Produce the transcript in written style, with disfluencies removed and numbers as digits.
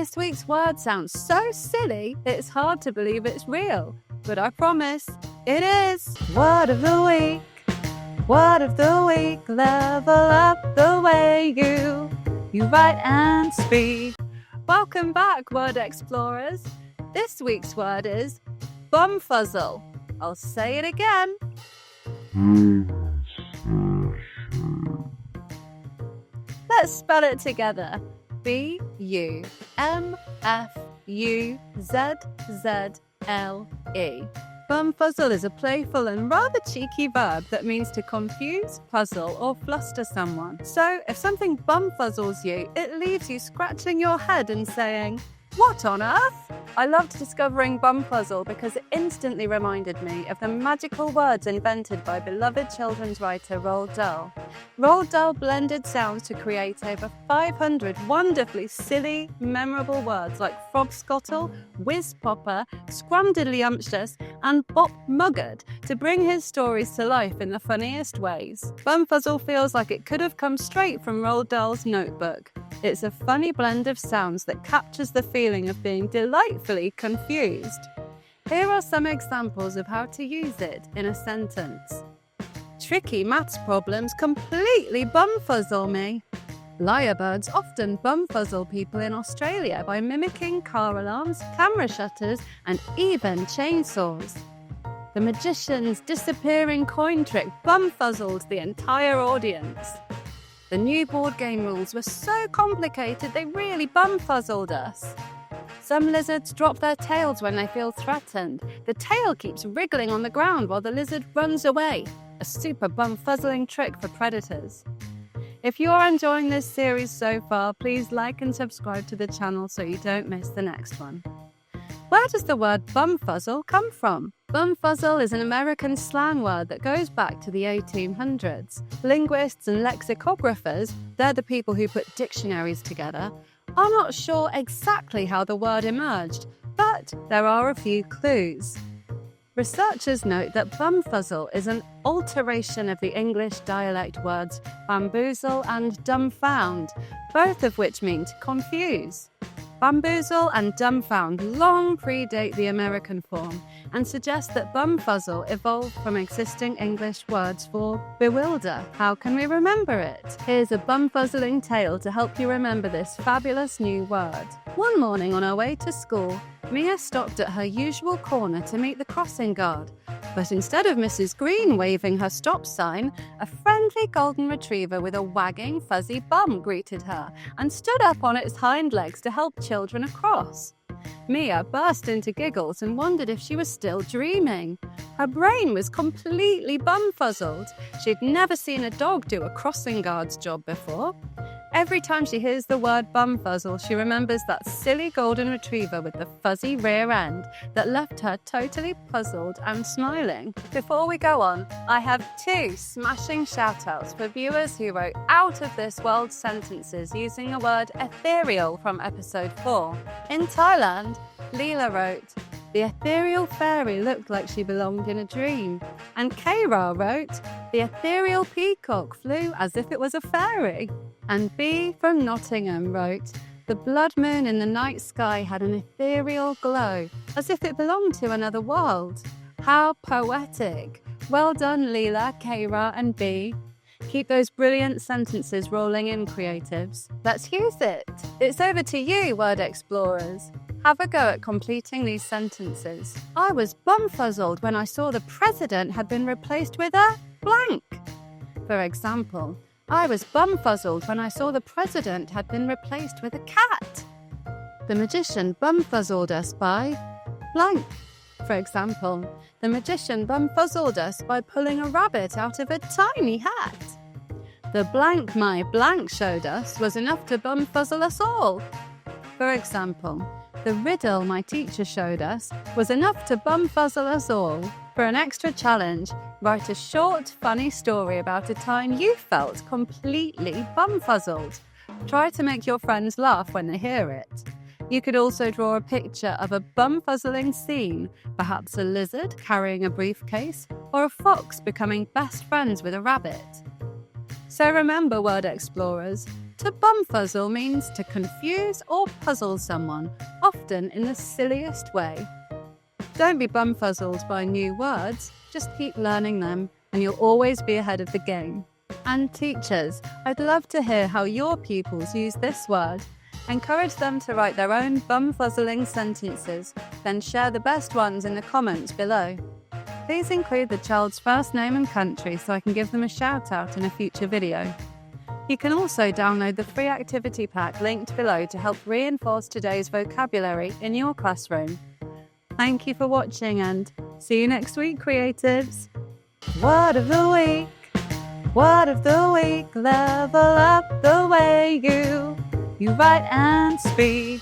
This week's word sounds so silly, it's hard to believe it's real. But I promise, it is. Word of the week. Word of the week. Level up the way you write and speak. Welcome back, word explorers. This week's word is bumfuzzle. I'll say it again. Let's spell it together. BUMFUZZLE. Bumfuzzle is a playful and rather cheeky verb that means to confuse, puzzle, or fluster someone. So, if something bumfuzzles you, it leaves you scratching your head and saying, "What on earth?" I loved discovering Bumfuzzle because it instantly reminded me of the magical words invented by beloved children's writer Roald Dahl. Roald Dahl blended sounds to create over 500 wonderfully silly, memorable words like frog-scottle, whizzpopper, scrumdiddlyumptious, and bop-muggard to bring his stories to life in the funniest ways. Bumfuzzle feels like it could have come straight from Roald Dahl's notebook. It's a funny blend of sounds that captures the feeling of being delightfully confused. Here are some examples of how to use it in a sentence. Tricky maths problems completely bumfuzzle me. Lyrebirds often bumfuzzle people in Australia by mimicking car alarms, camera shutters, and even chainsaws. The magician's disappearing coin trick bumfuzzled the entire audience. The new board game rules were so complicated they really bumfuzzled us. Some lizards drop their tails when they feel threatened. The tail keeps wriggling on the ground while the lizard runs away. A super bumfuzzling trick for predators. If you're enjoying this series so far, please like and subscribe to the channel so you don't miss the next one. Where does the word bumfuzzle come from? Bumfuzzle is an American slang word that goes back to the 1800s. Linguists and lexicographers, they're the people who put dictionaries together, are not sure exactly how the word emerged, but there are a few clues. Researchers note that bumfuzzle is an alteration of the English dialect words bamboozle and dumfound, both of which mean to confuse. Bamboozle and dumfound long predate the American form and suggest that bumfuzzle evolved from existing English words for bewilder. How can we remember it? Here's a bumfuzzling tale to help you remember this fabulous new word. One morning on her way to school, Mia stopped at her usual corner to meet the crossing guard. But instead of Mrs. Green waving her stop sign, a friendly golden retriever with a wagging, fuzzy bum greeted her and stood up on its hind legs to help children across. Mia burst into giggles and wondered if she was still dreaming. Her brain was completely bumfuzzled. She'd never seen a dog do a crossing guard's job before. Every time she hears the word bumfuzzle, she remembers that silly golden retriever with the fuzzy rear end that left her totally puzzled and smiling. Before we go on, I have 2 smashing shout-outs for viewers who wrote out of this world sentences using the word ethereal from episode 4. In Thailand, Leela wrote, "The ethereal fairy looked like she belonged in a dream." And Kaira wrote, "The ethereal peacock flew as if it was a fairy." And B from Nottingham wrote, "The blood moon in the night sky had an ethereal glow, as if it belonged to another world." How poetic. Well done, Leela, Kaira, and B. Keep those brilliant sentences rolling in, creatives. Let's use it. It's over to you, word explorers. Have a go at completing these sentences. I was bumfuzzled when I saw the president had been replaced with a blank. For example, I was bumfuzzled when I saw the president had been replaced with a cat. The magician bumfuzzled us by blank. For example, the magician bumfuzzled us by pulling a rabbit out of a tiny hat. The blank my blank showed us was enough to bumfuzzle us all. For example, the riddle my teacher showed us was enough to bumfuzzle us all. For an extra challenge, write a short, funny story about a time you felt completely bumfuzzled. Try to make your friends laugh when they hear it. You could also draw a picture of a bumfuzzling scene, perhaps a lizard carrying a briefcase or a fox becoming best friends with a rabbit. So remember, word explorers, To bumfuzzle means to confuse or puzzle someone, often in the silliest way. Don't be bumfuzzled by new words, just keep learning them and you'll always be ahead of the game. And teachers, I'd love to hear how your pupils use this word. Encourage them to write their own bumfuzzling sentences, then share the best ones in the comments below. Please include the child's first name and country so I can give them a shout out in a future video. You can also download the free activity pack linked below to help reinforce today's vocabulary in your classroom. Thank you for watching and see you next week, creatives. Word of the week. Word of the week. Level up the way you write and speak.